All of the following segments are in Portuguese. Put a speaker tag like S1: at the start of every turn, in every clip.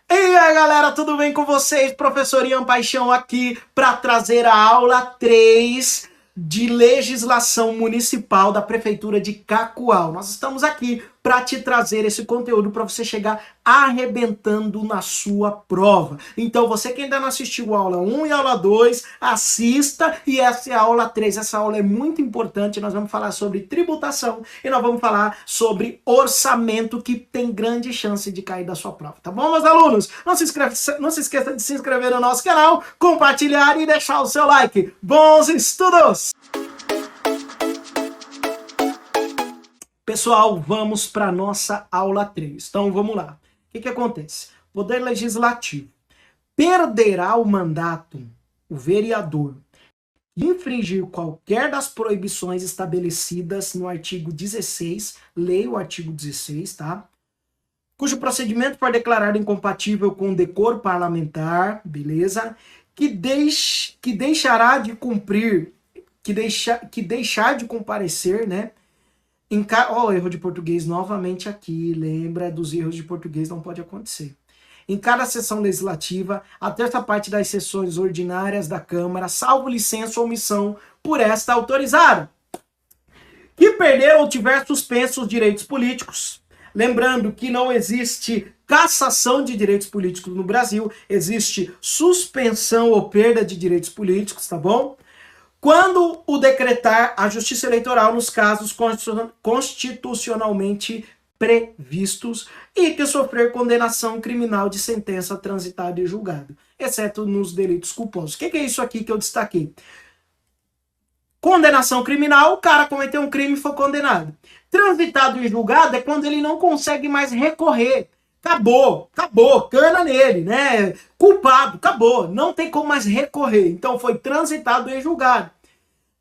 S1: E aí galera, tudo bem com vocês? Professor Ian Paixão aqui para trazer a aula 3 de legislação municipal da Prefeitura de Cacoal. Nós estamos aqui para te trazer esse conteúdo para você chegar arrebentando na sua prova. Então você que ainda não assistiu a aula 1 e a aula 2, assista, e essa é a aula 3. Essa aula é muito importante, nós vamos falar sobre tributação e nós vamos falar sobre orçamento, que tem grande chance de cair da sua prova, tá bom, meus alunos? Não se esqueça de se inscrever no nosso canal, compartilhar e deixar o seu like. Bons estudos! Pessoal, vamos para a nossa aula 3. Então, vamos lá. O que acontece? Poder Legislativo perderá o mandato, o vereador, que infringir qualquer das proibições estabelecidas no artigo 16, leia o artigo 16, tá? Cujo procedimento for declarado incompatível com o decoro parlamentar, beleza? Que deixará de cumprir, que deixar de comparecer, né? Ó, erro de português novamente aqui, lembra dos erros de português, não pode acontecer. Em cada sessão legislativa, a terça parte das sessões ordinárias da Câmara, salvo licença ou omissão por esta autorizada. Que perder ou tiver suspenso os direitos políticos. Lembrando que não existe cassação de direitos políticos no Brasil, existe suspensão ou perda de direitos políticos, tá bom? Quando o decretar a Justiça Eleitoral nos casos constitucionalmente previstos e que sofrer condenação criminal de sentença transitada e julgada, exceto nos delitos culposos. O que é isso aqui que eu destaquei? Condenação criminal, o cara cometeu um crime e foi condenado. Transitado e julgado é quando ele não consegue mais recorrer. Acabou, cana nele, né? Culpado, acabou, não tem como mais recorrer. Então foi transitado e julgado.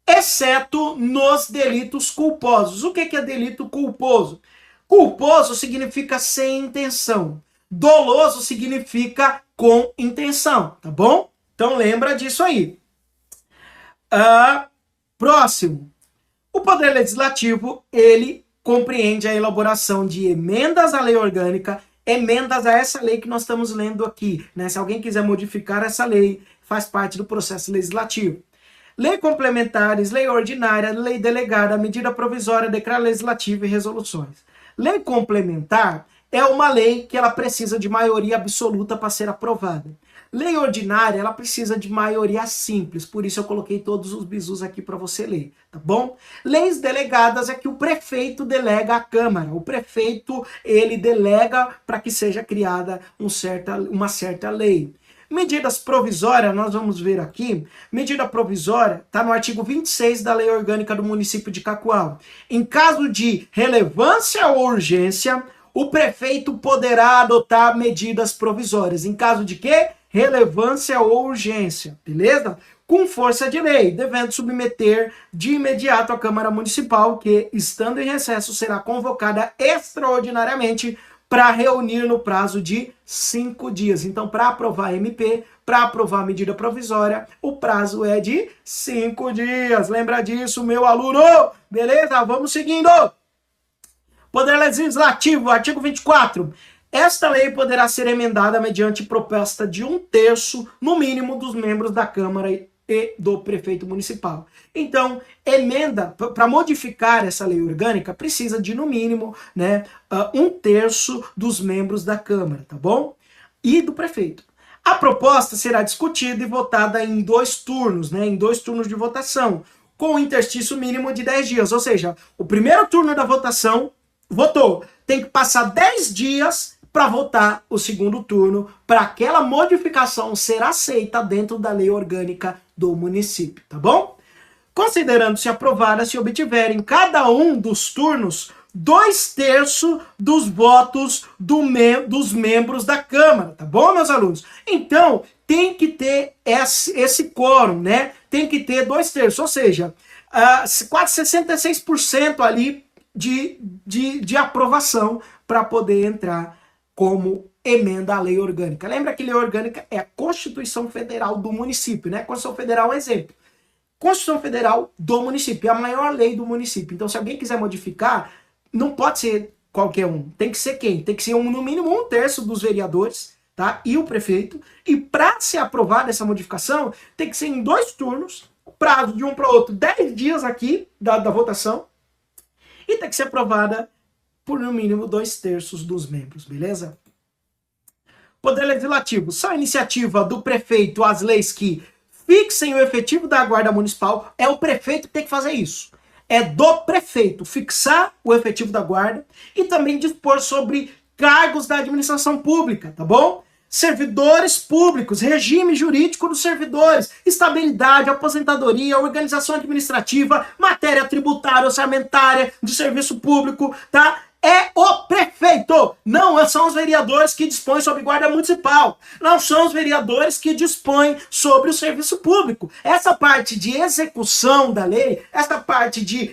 S1: Exceto nos delitos culposos. O que é delito culposo? Culposo significa sem intenção. Doloso significa com intenção, tá bom? Então lembra disso aí. Próximo. O Poder Legislativo, ele compreende a elaboração de emendas à lei orgânica, emendas a essa lei que nós estamos lendo aqui, né? Se alguém quiser modificar essa lei, faz parte do processo legislativo. Lei complementares, lei ordinária, lei delegada, medida provisória, decreto legislativo e resoluções. Lei complementar é uma lei que ela precisa de maioria absoluta para ser aprovada. Lei ordinária, ela precisa de maioria simples, por isso eu coloquei todos os bizus aqui para você ler, tá bom? Leis delegadas é que o prefeito delega à Câmara. O prefeito, ele delega para que seja criada uma certa lei. Medidas provisórias, nós vamos ver aqui, medida provisória está no artigo 26 da Lei Orgânica do Município de Cacoal. Em caso de relevância ou urgência, o prefeito poderá adotar medidas provisórias. Em caso de quê? Relevância ou urgência, beleza? Com força de lei, devendo submeter de imediato à Câmara Municipal, que, estando em recesso, será convocada extraordinariamente para reunir no prazo de 5 dias. Então, para aprovar MP, para aprovar medida provisória, o prazo é de 5 dias. Lembra disso, meu aluno? Beleza? Vamos seguindo. Poder Legislativo, artigo 24. Esta lei poderá ser emendada mediante proposta de 1/3, no mínimo, dos membros da Câmara e do prefeito municipal. Então, emenda, para modificar essa lei orgânica, precisa de, no mínimo, né, 1/3 dos membros da Câmara, tá bom? E do prefeito. A proposta será discutida e votada em 2 turnos, né, em 2 turnos de votação, com um interstício mínimo de 10 dias. Ou seja, o primeiro turno da votação, votou, tem que passar 10 dias para votar o segundo turno, para aquela modificação ser aceita dentro da lei orgânica do município, tá bom? Considerando-se aprovada se obtiver em cada um dos turnos 2/3 dos votos dos membros da Câmara, tá bom, meus alunos? Então, tem que ter esse quórum, né? Tem que ter 2/3, ou seja, quase 66% ali de aprovação para poder entrar como emenda à lei orgânica. Lembra que lei orgânica é a Constituição Federal do município, né? Constituição Federal é um exemplo. Constituição Federal do município, é a maior lei do município. Então, se alguém quiser modificar, não pode ser qualquer um. Tem que ser quem? Tem que ser no mínimo 1/3 dos vereadores, tá? E o prefeito. E para ser aprovada essa modificação, tem que ser em 2 turnos, prazo de um para o outro 10 dias aqui da votação, e tem que ser aprovada por no mínimo 2/3 dos membros, beleza? Poder Legislativo, só a iniciativa do prefeito as leis que fixem o efetivo da Guarda Municipal, é o prefeito que tem que fazer isso. É do prefeito fixar o efetivo da Guarda e também dispor sobre cargos da administração pública, tá bom? Servidores públicos, regime jurídico dos servidores, estabilidade, aposentadoria, organização administrativa, matéria tributária, orçamentária, de serviço público, tá? É o prefeito, não são os vereadores que dispõem sobre guarda municipal, não são os vereadores que dispõem sobre o serviço público. Essa parte de execução da lei, essa parte de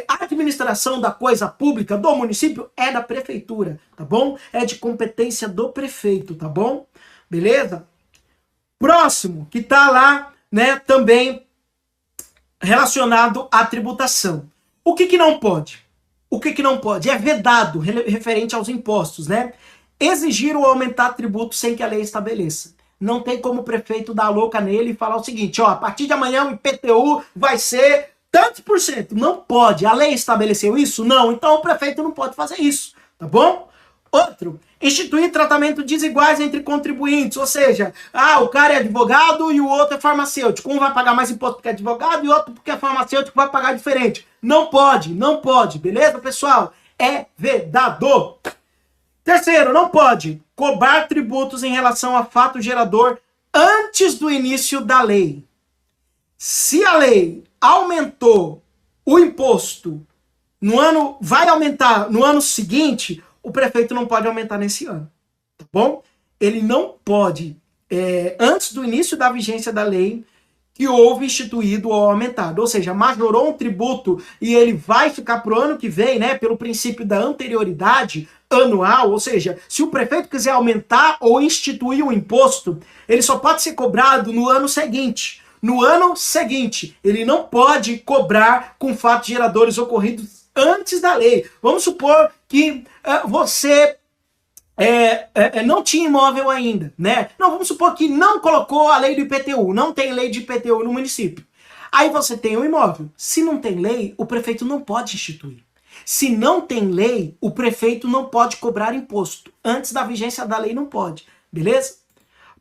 S1: administração da coisa pública do município é da prefeitura, tá bom? É de competência do prefeito, tá bom? Beleza? Próximo, que tá lá, né, também relacionado à tributação. O que não pode? O que não pode? É vedado, referente aos impostos, né? Exigir ou aumentar tributo sem que a lei estabeleça. Não tem como o prefeito dar a louca nele e falar o seguinte, ó, a partir de amanhã o IPTU vai ser tantos por cento. Não pode. A lei estabeleceu isso? Não. Então o prefeito não pode fazer isso, tá bom? Outro, instituir tratamento desiguais entre contribuintes, ou seja, o cara é advogado e o outro é farmacêutico. Um vai pagar mais imposto porque é advogado e o outro porque é farmacêutico vai pagar diferente. Não pode, não pode, beleza, pessoal? É vedado. Terceiro, não pode cobrar tributos em relação a fato gerador antes do início da lei. Se a lei aumentou o imposto no ano, vai aumentar no ano seguinte, o prefeito não pode aumentar nesse ano, tá bom? Ele não pode, antes do início da vigência da lei, que houve instituído ou aumentado. Ou seja, majorou um tributo e ele vai ficar para o ano que vem, né, pelo princípio da anterioridade anual, ou seja, se o prefeito quiser aumentar ou instituir um imposto, ele só pode ser cobrado no ano seguinte. No ano seguinte, ele não pode cobrar com fatos geradores ocorridos antes da lei. Vamos supor que você não tinha imóvel ainda, né? Não, vamos supor que não colocou a lei do IPTU, não tem lei de IPTU no município. Aí você tem um imóvel. Se não tem lei, o prefeito não pode instituir. Se não tem lei, o prefeito não pode cobrar imposto. Antes da vigência da lei não pode, beleza?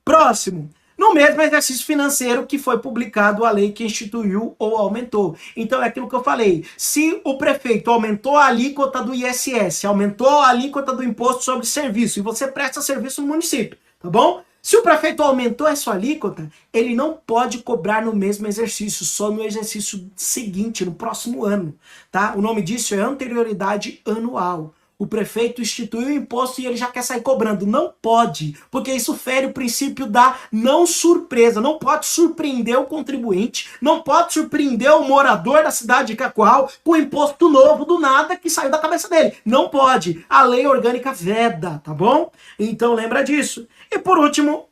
S1: Próximo. No mesmo exercício financeiro que foi publicado a lei que instituiu ou aumentou. Então é aquilo que eu falei. Se o prefeito aumentou a alíquota do ISS, aumentou a alíquota do imposto sobre serviço, e você presta serviço no município, tá bom? Se o prefeito aumentou essa alíquota, ele não pode cobrar no mesmo exercício, só no exercício seguinte, no próximo ano, tá? O nome disso é anterioridade anual. O prefeito instituiu o imposto e ele já quer sair cobrando. Não pode, porque isso fere o princípio da não surpresa. Não pode surpreender o contribuinte, não pode surpreender o morador da cidade de Cacoal com imposto novo do nada que saiu da cabeça dele. Não pode. A lei orgânica veda, tá bom? Então lembra disso. E por último,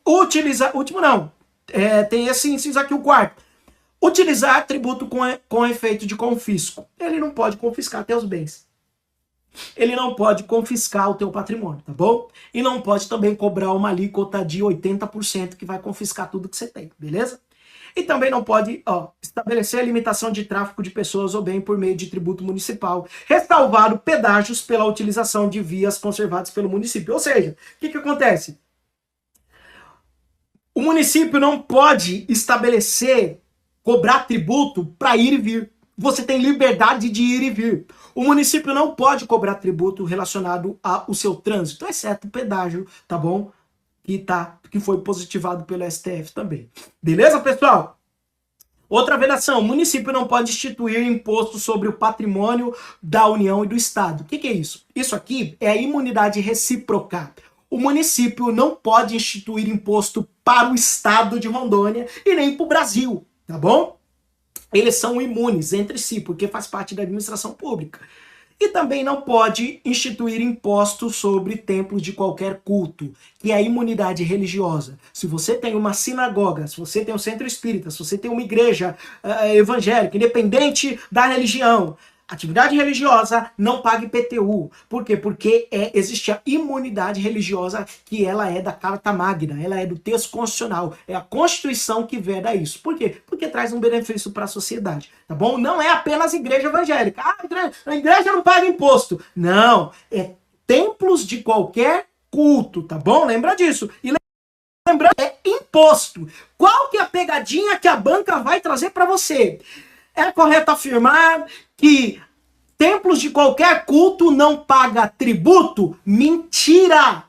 S1: tem esse inciso aqui, o quarto. Utilizar tributo com efeito de confisco. Ele não pode confiscar teus bens. Ele não pode confiscar o teu patrimônio, tá bom? E não pode também cobrar uma alíquota de 80% que vai confiscar tudo que você tem, beleza? E também não pode estabelecer a limitação de tráfico de pessoas ou bem por meio de tributo municipal, ressalvado pedágios pela utilização de vias conservadas pelo município. Ou seja, o que acontece? O município não pode cobrar tributo para ir e vir. Você tem liberdade de ir e vir. O município não pode cobrar tributo relacionado ao seu trânsito, exceto o pedágio, tá bom? Que foi positivado pelo STF também. Beleza, pessoal? Outra vedação, o município não pode instituir imposto sobre o patrimônio da União e do Estado. O que é isso? Isso aqui é a imunidade recíproca. O município não pode instituir imposto para o Estado de Rondônia e nem para o Brasil, tá bom? Eles são imunes entre si, porque faz parte da administração pública. E também não pode instituir impostos sobre templos de qualquer culto, que é a imunidade religiosa. Se você tem uma sinagoga, se você tem um centro espírita, se você tem uma igreja evangélica, independente da religião, atividade religiosa não paga IPTU. Por quê? Porque existe a imunidade religiosa, que ela é da Carta Magna, ela é do texto constitucional, é a Constituição que veda isso. Por quê? Porque traz um benefício para a sociedade, tá bom? Não é apenas igreja evangélica. A igreja não paga imposto. Não, é templos de qualquer culto, tá bom? Lembra disso. E lembrando, é imposto. Qual que é a pegadinha que a banca vai trazer para você? É correto afirmar que templos de qualquer culto não pagam tributo? Mentira!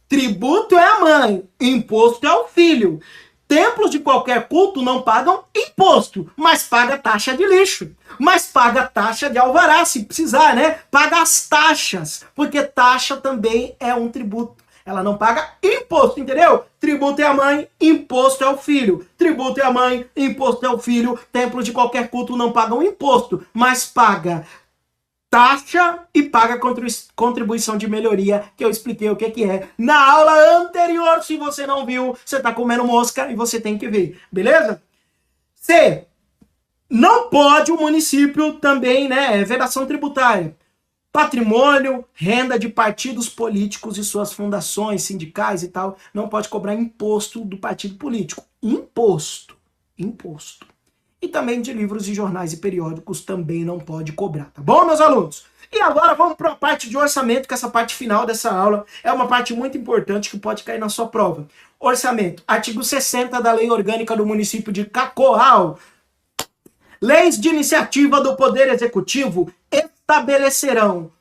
S1: Tributo é a mãe, imposto é o filho. Templos de qualquer culto não pagam imposto, mas paga taxa de lixo, mas paga taxa de alvará, se precisar, né? Paga as taxas, porque taxa também é um tributo. Ela não paga imposto, entendeu? Tributo é a mãe, imposto é o filho. Tributo é a mãe, imposto é o filho. Templos de qualquer culto não pagam imposto, mas paga taxa e paga contribuição de melhoria, que eu expliquei o que é na aula anterior. Se você não viu, você tá comendo mosca e você tem que ver, beleza? C. Não pode o município também, né? Vedação tributária. Patrimônio, renda de partidos políticos e suas fundações, sindicais e tal, não pode cobrar imposto do partido político. Imposto. E também de livros e jornais e periódicos também não pode cobrar, tá bom, meus alunos? E agora vamos para a parte de orçamento, que essa parte final dessa aula é uma parte muito importante que pode cair na sua prova. Orçamento, artigo 60 da Lei Orgânica do Município de Cacoal. Leis de iniciativa do Poder Executivo estabelecerão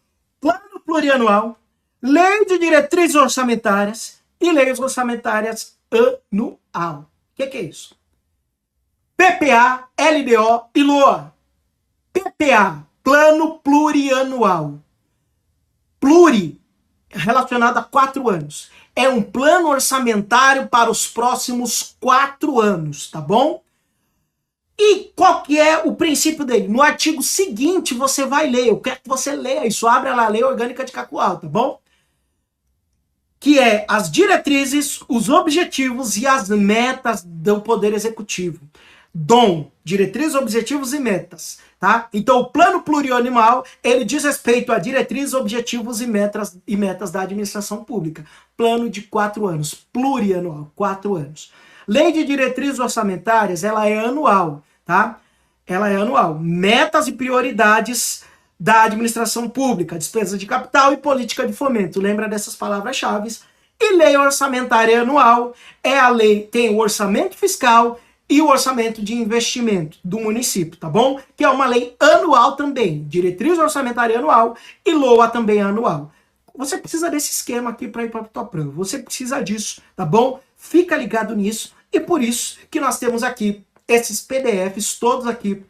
S1: plano plurianual, lei de diretrizes orçamentárias e leis orçamentárias anual. O que é isso? PPA, LDO e LOA. PPA, plano plurianual. Pluri, relacionado a 4 anos. É um plano orçamentário para os próximos 4 anos, tá bom? E qual que é o princípio dele? No artigo seguinte você vai ler, eu quero que você leia isso, abre lá a Lei Orgânica de Cacoal, tá bom? Que é as diretrizes, os objetivos e as metas do Poder Executivo. DOM, diretrizes, objetivos e metas, tá? Então o plano plurianual, ele diz respeito a diretrizes, objetivos e metas da administração pública. Plano de 4 anos, plurianual, 4 anos. Lei de diretrizes orçamentárias, ela é anual, tá? Ela é anual. Metas e prioridades da administração pública, despesa de capital e política de fomento. Lembra dessas palavras-chave? E lei orçamentária anual é a lei, tem o orçamento fiscal e o orçamento de investimento do município, tá bom? Que é uma lei anual também. Diretriz orçamentária anual e LOA também anual. Você precisa desse esquema aqui para ir para a tua prova. Você precisa disso, tá bom? Fica ligado nisso. E por isso que nós temos aqui esses PDFs todos aqui.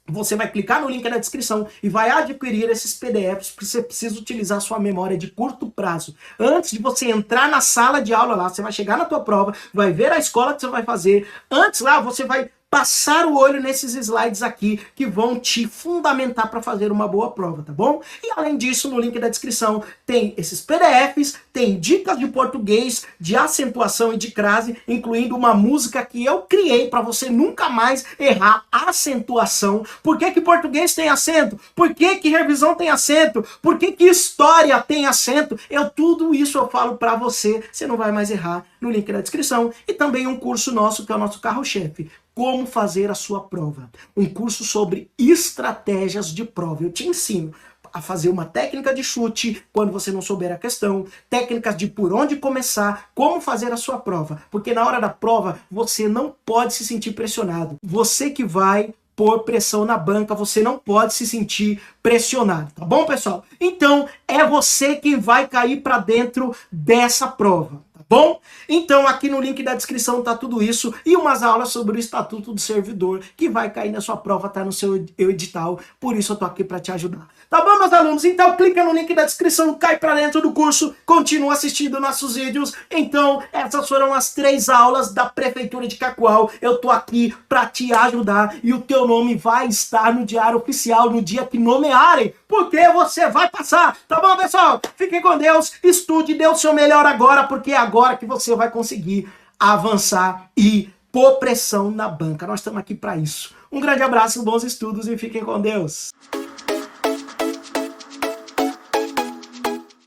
S1: Você vai clicar no link na descrição e vai adquirir esses PDFs, porque você precisa utilizar sua memória de curto prazo. Antes de você entrar na sala de aula lá, você vai chegar na tua prova, vai ver a escola que você vai fazer. Antes lá, você vai passar o olho nesses slides aqui que vão te fundamentar para fazer uma boa prova, tá bom? E além disso, no link da descrição tem esses PDFs, tem dicas de português, de acentuação e de crase, incluindo uma música que eu criei para você nunca mais errar a acentuação. Por que que português tem acento? Por que que revisão tem acento? Por que que história tem acento? Tudo isso eu falo para você, você não vai mais errar, no link da descrição. E também um curso nosso, que é o nosso carro-chefe. Como fazer a sua prova. Um curso sobre estratégias de prova. Eu te ensino a fazer uma técnica de chute quando você não souber a questão, técnicas de por onde começar, como fazer a sua prova. Porque na hora da prova você não pode se sentir pressionado. Você que vai pôr pressão na banca, você não pode se sentir pressionado, tá bom, pessoal? Então, é você quem vai cair para dentro dessa prova. Bom, então aqui no link da descrição tá tudo isso e umas aulas sobre o Estatuto do Servidor que vai cair na sua prova, tá no seu edital, por isso eu tô aqui para te ajudar. Tá bom, meus alunos? Então clica no link da descrição, cai para dentro do curso, continua assistindo nossos vídeos. Então essas foram as 3 aulas da Prefeitura de Cacoal, eu tô aqui para te ajudar e o teu nome vai estar no Diário Oficial no dia que nomearem, porque você vai passar, tá bom, pessoal? Fiquem com Deus, estude, dê o seu melhor agora, porque é agora que você vai conseguir avançar e pôr pressão na banca. Nós estamos aqui para isso. Um grande abraço, bons estudos e fiquem com Deus.